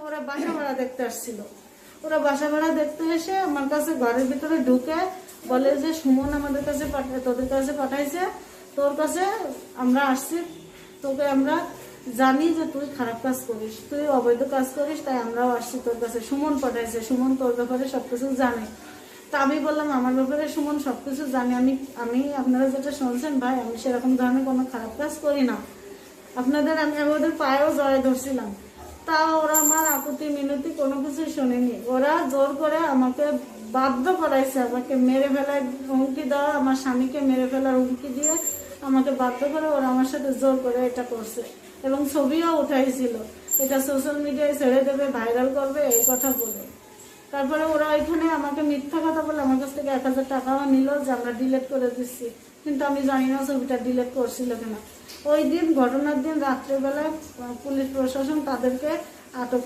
ওরা বাসা ভাড়া দেখতে আসছিল। ওরা বাসা ভাড়া দেখতে এসে আমার কাছে ঘরের ভিতরে ঢুকে বলে যে সুমন আমাদের কাছে তোদের কাছে পাঠাইছে, তোর কাছে আমরা আসছি, তোকে আমরা জানি যে তুই খারাপ কাজ করিস, তুই অবৈধ কাজ করিস, তাই আমরাও আসছি তোর কাছে। সুমন পাঠাইছে, সুমন তোর ব্যাপারে সবকিছু জানে। তা আমি বললাম আমার ব্যাপারে সুমন সবকিছু জানে, আমি আপনারা যেটা শুনছেন ভাই, আমি সেরকম ধরনের কোনো খারাপ কাজ করি না। আমি ওদের পায়েও জড়াই ধরছিলাম, তাও ওরা আমার আপত্তি মিনতি কোনো কিছু শোনেনি। ওরা জোর করে আমাকে বাধ্য করাইছে, আমাকে মেরে ফেলার হুমকি দেওয়া, আমার স্বামীকে মেরে ফেলার হুমকি দিয়ে আমাকে বাধ্য করে ওরা আমার সাথে জোর করে এটা করছে, এবং ছবিও উঠাইছিল, এটা সোশ্যাল মিডিয়ায় ছেড়ে দেবে, ভাইরাল করবে এই কথা বলে। তারপরে ওরা এখানে আমাকে মিথ্যা কথা বলে আমার কাছ থেকে 1000 টাকাও নিল যে আমরা ডিলেট করে দিচ্ছি, কিন্তু আমি জানি না ছবিটা ডিলেট করছিল কিনা। ওই দিন ঘটনার দিন রাত্রেবেলায় পুলিশ প্রশাসন তাদেরকে আটক